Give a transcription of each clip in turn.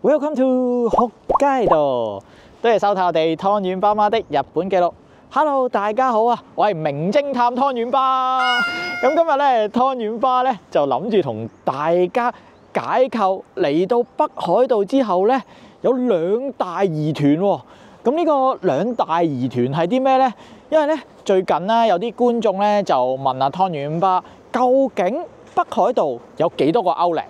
Welcome to 學街道，多謝收睇我哋湯圓爸媽的日本記錄。Hello， 大家好啊！我係名偵探湯圓爸。咁今日咧，湯圓爸咧就諗住同大家解構嚟到北海道之後咧，有兩大疑團喎。咁呢個兩大疑團係啲咩咧？因為咧最近咧有啲觀眾咧就問阿湯圓爸，究竟北海道有幾多個outlet？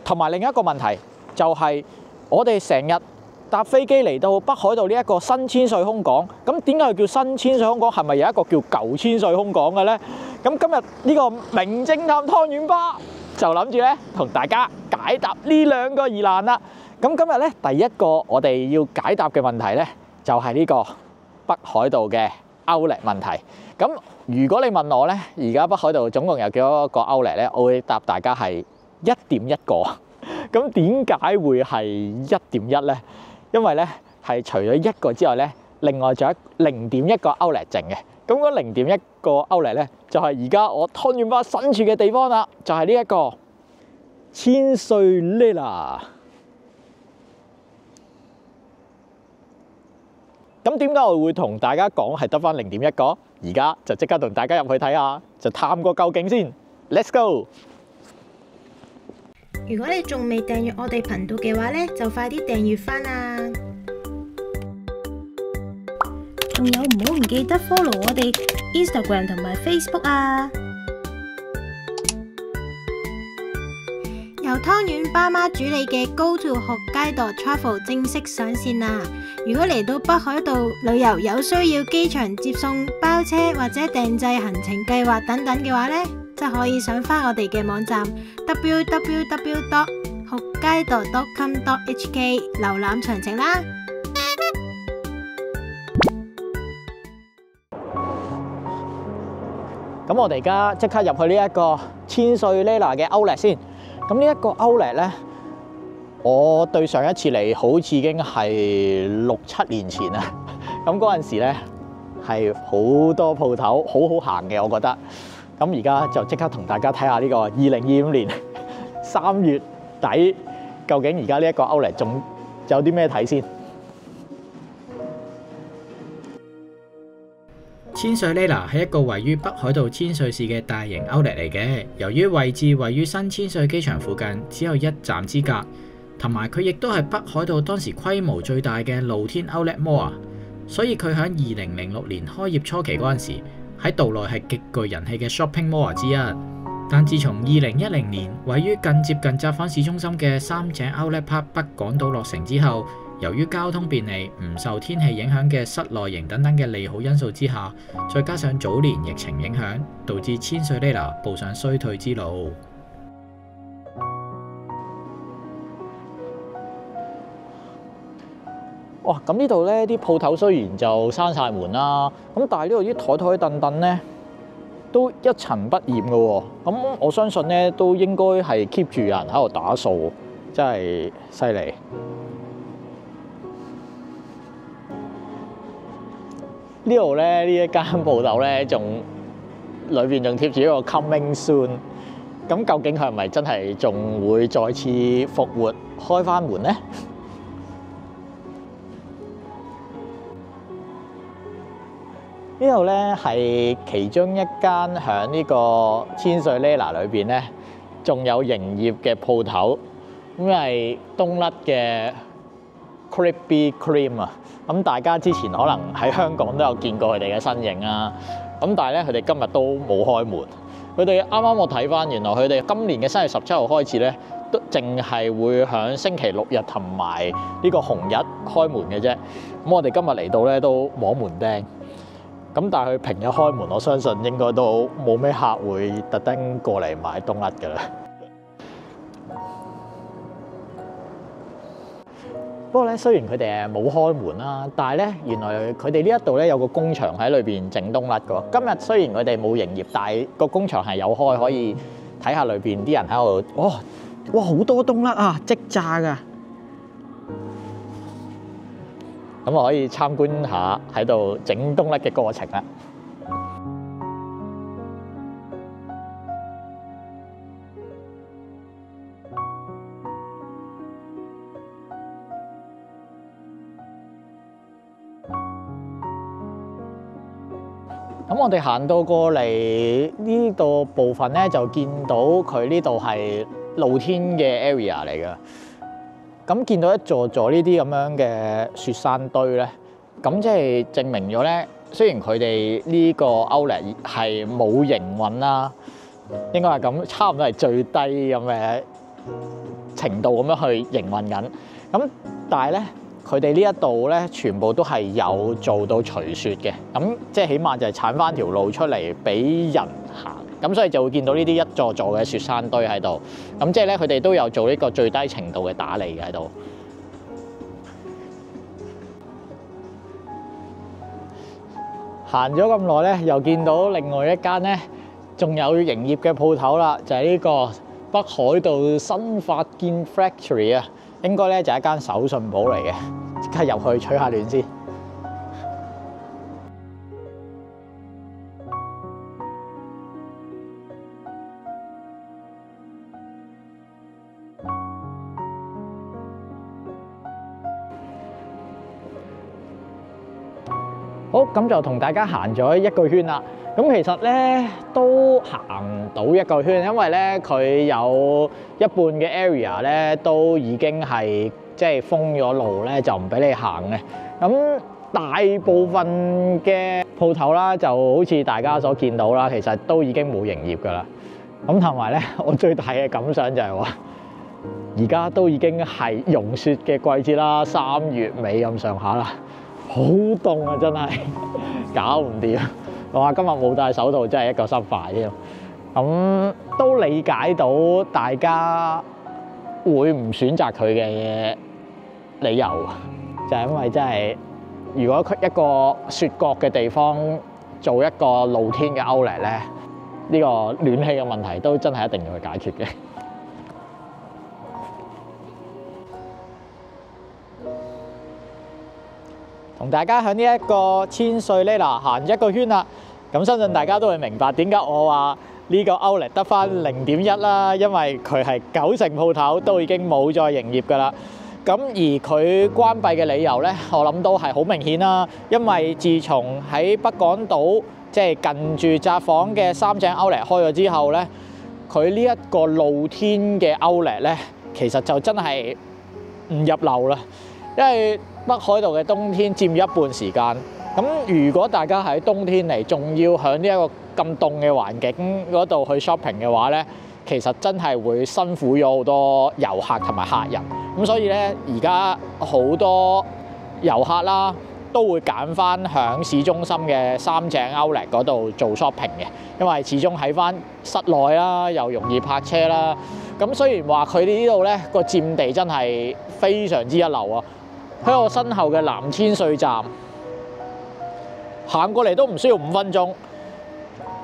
同埋另一個問題就係我哋成日搭飛機嚟到北海道呢一個新千歲空港，咁點解叫新千歲空港？係咪有一個叫舊千歲空港嘅呢？咁今日呢個名偵探湯圓爸就諗住咧同大家解答呢兩個疑難啦。咁今日咧第一個我哋要解答嘅問題咧，就係呢個北海道嘅 outlet 問題。咁如果你問我咧，而家北海道總共有幾多個 outlet 咧？我會答大家係1.1個。咁點解會係1.1咧？因為咧係除咗一個之外咧，另外仲有0.1個 outlet 剩嘅。咁嗰0.1個 outlet咧，就係而家我湯圓爸身處嘅地方啦，就係呢一個千歲呢啦。咁點解我會同大家講係得返0.1個？而家就即刻同大家入去睇下，就探個究竟先。Let's go！如果你仲未訂閱我哋頻道嘅話呢，就快啲訂閱返啦！仲有唔好唔記得 follow 我哋 Instagram 同埋 Facebook 啊！由湯圓爸媽主理嘅 Go to 學街道 Travel 正式上線啦！如果嚟到北海道旅遊有需要機場接送、包車或者訂製行程計劃等等嘅話呢，就可以上返我哋嘅網站 www.學街道 .com.hk 瀏覽詳情啦。咁我哋而家即刻入去呢一個千歲呢啦嘅 outlet 先。咁呢一個 outlet 咧，我對上一次嚟好似已經係6-7年前啦。咁嗰陣時咧係好多鋪頭，好好行嘅，我覺得。咁而家就即刻同大家睇下呢個2025年3月底，究竟而家呢一個 outlet 仲有啲咩睇先？千歲呢啦係一個位於北海道千歲市嘅大型 outlet 嚟嘅。由於位置位於新千歲機場附近，只有1站之隔，同埋佢亦都係北海道當時規模最大嘅露天 outlet mall，所以佢喺2006年開業初期嗰陣時，喺道內係極具人氣嘅 shopping mall 之一。但自從2010年位於近接近札幌市中心嘅三井 Outlet Park 北港島落成之後，由於交通便利、唔受天氣影響嘅室內營等等嘅利好因素之下，再加上早年疫情影響，導致千歲呢啦步上衰退之路。哇！咁呢度咧啲鋪頭雖然就閂晒門啦，咁但係呢度啲台凳凳咧都一塵不染嘅喎。咁我相信咧都應該係 keep 住有人喺度打掃，真係犀利。呢度咧呢一間鋪頭咧，仲裏邊仲貼住一個 coming soon。咁究竟佢係咪真係仲會再次復活開返門咧？呢度咧係其中一間喺呢個千歲呢啦裏邊咧，仲有營業嘅鋪頭。咁係東甩嘅 Krispy Kreme 啊。咁大家之前可能喺香港都有見過佢哋嘅身影啊。咁但係咧，佢哋今日都冇開門。佢哋啱啱我睇翻，原來佢哋今年嘅3月17號開始咧，都淨係會喺星期六日同埋呢個紅日開門嘅啫。咁我哋今日嚟到咧都摸門釘。咁但係佢平日開門，我相信應該都冇咩客會特登過嚟買冬甩㗎啦。不過咧，雖然佢哋冇開門啦，但係咧，原來佢哋呢一度咧有個工場喺裏邊整冬甩㗎。今日雖然佢哋冇營業，但係個工場係有開，可以睇下裏邊啲人喺度。哇，好多冬甩啊，即炸㗎！咁我可以參觀下喺度整冬甩嘅過程啦。咁我哋行到過嚟呢度部分咧，就見到佢呢度係露天嘅 area 嚟嘅。咁見到一座座呢啲咁樣嘅雪山堆咧，咁即係證明咗咧，雖然佢哋呢個 Outlet 係冇營運啦，應該係咁，差唔多係最低咁嘅程度咁樣去營運緊。咁但係咧，佢哋呢一度咧，全部都係有做到除雪嘅，咁即係起碼就係剷翻條路出嚟俾人行，咁所以就會見到呢啲一座座嘅雪山堆喺度，咁即係咧佢哋都有做呢個最低程度嘅打理嘅喺度。行咗咁耐咧，又見到另外一間咧，仲有營業嘅鋪頭啦，就係呢個北海道新發建 Factory 啊。應該咧就係一間手信鋪嚟嘅，即刻入去取下暖先。好，咁就同大家行咗一個圈啦。咁其實咧都行唔到一個圈，因為咧佢有一半嘅 area 咧都已經係即係封咗路咧，就唔俾你行嘅。咁大部分嘅鋪頭啦，就好似大家所見到啦，其實都已經冇營業㗎啦。咁同埋咧，我最大嘅感想就係話，而家都已經係融雪嘅季節啦，3月尾咁上下啦，好凍啊，真係搞唔掂。我話今日冇戴手套，真係一個失敗添。咁都理解到大家會唔選擇佢嘅理由，就係因為真係如果佢一個雪國嘅地方做一個露天嘅 Outlet咧，呢個暖氣嘅問題都真係一定要去解決嘅。同大家喺呢一個千歲呢嗱行一個圈啦，咁相信大家都會明白點解我話呢個 Outlet 得返0.1啦，因為佢係90%鋪頭都已經冇再營業㗎啦。咁而佢關閉嘅理由咧，我諗都係好明顯啦，因為自從喺北港島即係近住札幌嘅三井 Outlet 開咗之後咧，佢呢一個露天嘅 Outlet 咧，其實就真係唔入流啦，因為北海道嘅冬天佔一半時間，咁如果大家喺冬天嚟，仲要喺呢一個咁凍嘅環境嗰度去 shopping 嘅話咧，其實真係會辛苦咗好多遊客同埋客人。咁所以咧，而家好多遊客啦，都會揀翻響市中心嘅三井 Outlet 嗰度做 shopping 嘅，因為始終喺翻室內啦，又容易泊車啦。咁雖然話佢哋呢度咧個佔地真係非常之一流啊！喺我身後嘅南千歲站行過嚟都唔需要5分鐘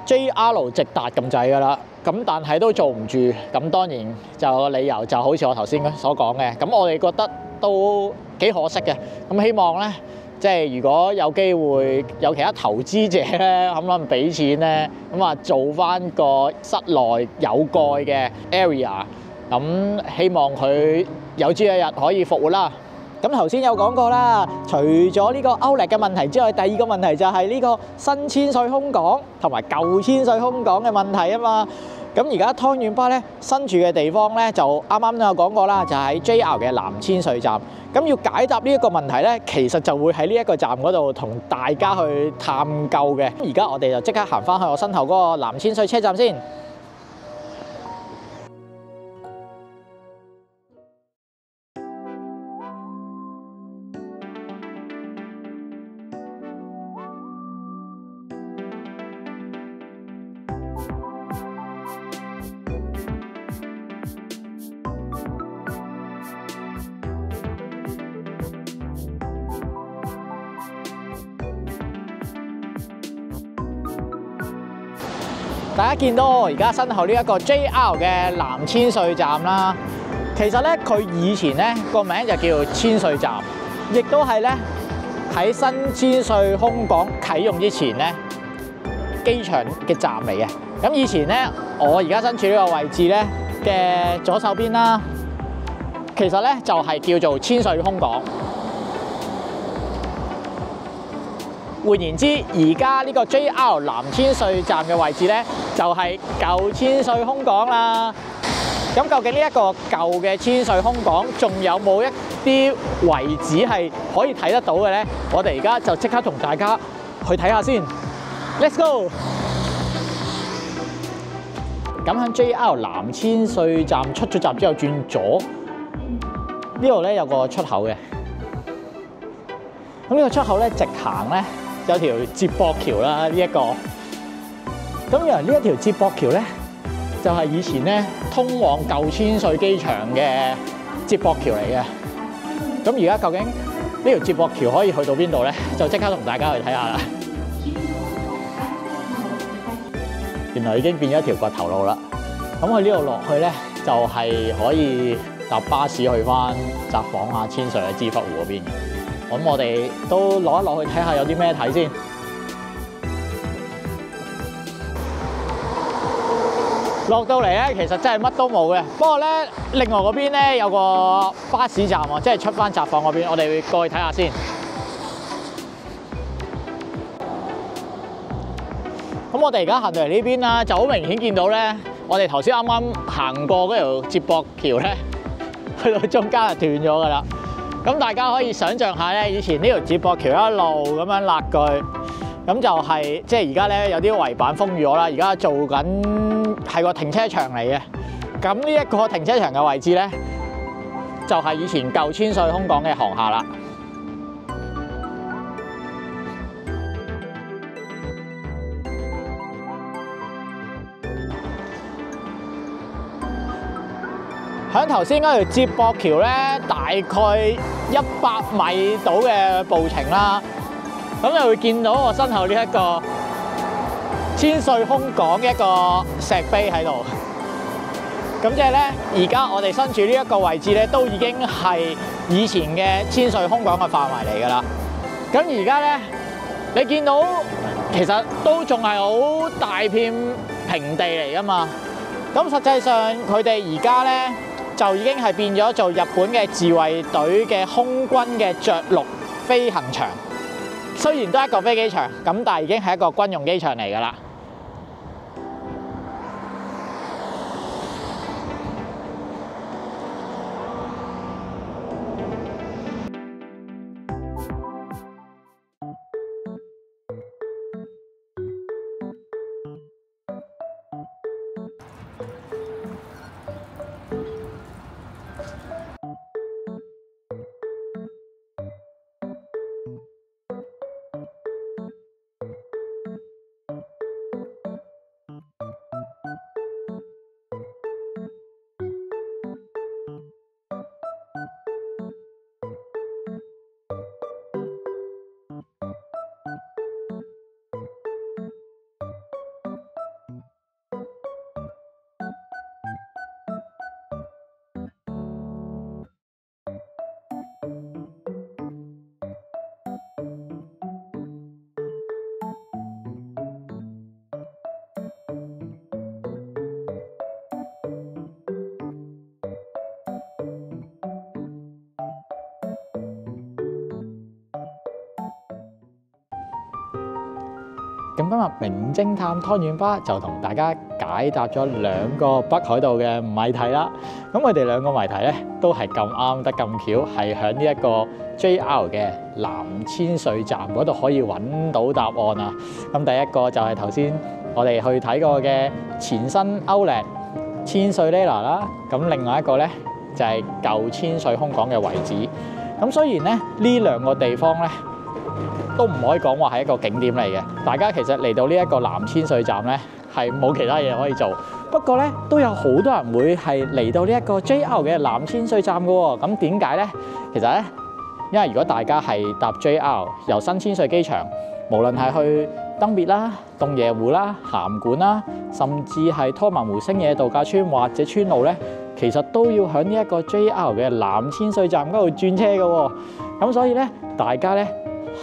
，JR 直達咁滯㗎啦。咁但係都做唔住，咁當然就理由就好似我頭先所講嘅。咁我哋覺得都幾可惜嘅。咁希望咧，即係如果有機會有其他投資者咧，可唔可以俾錢咧？咁啊做翻個室內有蓋嘅 area， 咁希望佢有朝一日可以復活啦。咁頭先有講過啦，除咗呢個 Outlet 嘅問題之外，第二個問題就係呢個新千歲空港同埋舊千歲空港嘅問題啊嘛。咁而家湯圓巴咧身處嘅地方咧，就啱啱都有講過啦，就喺 JR 嘅南千歲站。咁要解答呢一個問題咧，其實就會喺呢一個站嗰度同大家去探究嘅。而家我哋就即刻行翻去我身後嗰個南千歲車站先。大家見到我而家身後呢一個 JR 嘅南千歲站啦，其實咧佢以前咧個名就叫千歲站，亦都係咧喺新千歲空港啟用之前咧機場嘅站嚟嘅。咁以前咧我而家身處呢個位置咧嘅左手邊啦，其實咧就係叫做千歲空港。換言之，而家呢個 JR 南千歲站嘅位置咧，就係舊千歲空港啦。咁究竟呢一個舊嘅千歲空港，仲有冇一啲遺址係可以睇得到嘅咧？我哋而家就即刻同大家去睇下先。Let's go！ 咁喺 JR 南千歲站出咗站之後轉左，呢度咧有個出口嘅。咁呢個出口咧直行咧有條接駁橋啦，呢一個。咁原來呢一條接駁橋咧就係以前咧通往舊千歲機場嘅接駁橋嚟嘅。咁而家究竟呢條接駁橋可以去到邊度咧？就即刻同大家去睇下啦。原來已經變咗一條掘頭路啦。咁佢呢度落去咧，就係可以搭巴士去翻札幌啊、千歲啊、支笏湖嗰邊嘅。咁我哋都落一落去睇下有啲咩睇先。落到嚟咧，其實真係乜都冇嘅。不過咧，另外嗰邊咧有個巴士站喎，即係出翻札幌嗰邊，我哋會過去睇下先。咁我哋而家行到嚟呢邊啦，就好明顯見到咧，我哋頭先啱啱行過嗰條接駁橋咧，去到中間就斷咗㗎啦。咁大家可以想像下咧，以前呢條接駁橋一路咁樣勒過去，咁就係即係而家咧有啲圍板封住咗啦。而家做緊係個停車場嚟嘅。咁呢一個停車場嘅位置咧，就係以前舊千歲空港嘅航廈啦。喺頭先嗰條接駁橋咧，大概100米到嘅步程啦。咁就會見到我身後呢一個千歲空港嘅一個石碑喺度。咁即係咧，而家我哋身處呢一個位置咧，都已經係以前嘅千歲空港嘅範圍嚟㗎啦。咁而家咧，你見到其實都仲係好大片平地嚟㗎嘛。咁實際上佢哋而家咧，就已經係變咗做日本嘅自衛隊嘅空軍嘅着陸飛行場。雖然都係一個飛機場，咁但係已經係一個軍用機場嚟㗎啦。咁今日名偵探湯圓巴就同大家解答咗兩個北海道嘅謎題啦。咁佢哋兩個謎題咧都係咁啱得咁巧，係喺呢一個 JR 嘅南千歲站嗰度可以揾到答案啊。咁第一個就係頭先我哋去睇過嘅前身Outlet千歲 Lela 啦。咁另外一個咧就係舊千歲空港嘅遺址。咁雖然咧呢兩個地方咧都唔可以講話係一個景點嚟嘅，大家其實嚟到呢一個南千歲站咧係冇其他嘢可以做。不過咧都有好多人會係嚟到呢一個 JR 嘅南千歲站嘅喎。咁點解咧？其實咧，因為如果大家係搭 JR 由新千歲機場，無論係去登別啦、洞爺湖啦、函館啦，甚至係拖文湖星野度假村或者川路咧，其實都要喺呢一個 JR 嘅南千歲站嗰度轉車嘅喎。咁所以咧，大家咧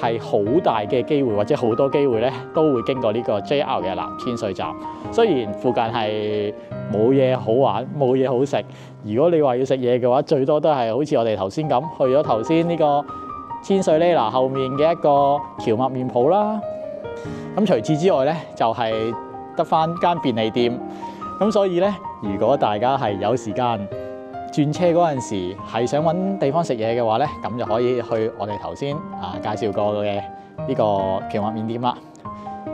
係好大嘅機會，或者好多機會咧，都會經過呢個 JR 嘅南千歲站。雖然附近係冇嘢好玩、冇嘢好食，如果你話要食嘢嘅話，最多都係好似我哋頭先咁，去咗頭先呢個千歲呢嗱後面嘅一個蕎麥麵鋪啦。咁除此之外咧，就係得返間便利店。咁所以咧，如果大家係有時間轉車嗰陣時，係想揾地方食嘢嘅話咧，咁就可以去我哋頭先介紹過嘅呢個蕎麥麵店啦。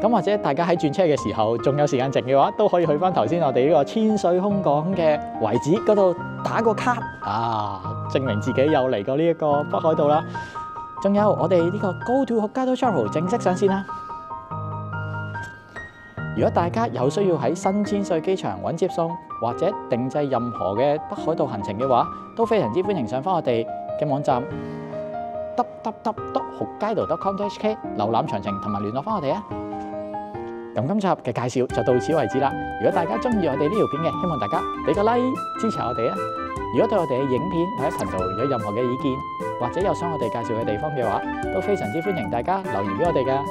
咁或者大家喺轉車嘅時候仲有時間剩嘅話，都可以去翻頭先我哋呢個千歲空港嘅遺址嗰度打個卡證明自己有嚟過呢一個北海道啦。仲有我哋呢個 Go to Hokkaido Travel 正式上線啦！如果大家有需要喺新千歲機場揾接送或者定製任何嘅北海道行程嘅話，都非常之歡迎上翻我哋嘅網站 www.hokkaido.com.hk 瀏覽詳情同埋聯絡翻我哋啊！咁今集嘅介紹就到此為止啦。如果大家中意我哋呢條片嘅，希望大家俾個 like 支持我哋啊！如果對我哋嘅影片或者頻道有任何嘅意見，或者有想我哋介紹嘅地方嘅話，都非常之歡迎大家留言俾我哋㗎。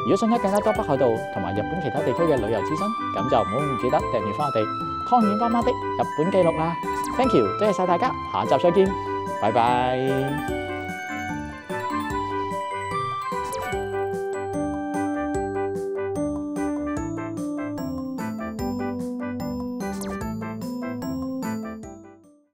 如果想睇更加多北海道同埋日本其他地區嘅旅遊資訊，咁就唔好唔記得訂閱翻我哋湯圓爸媽的日本記錄啦。Thank you，多謝晒大家，下集再見，拜拜。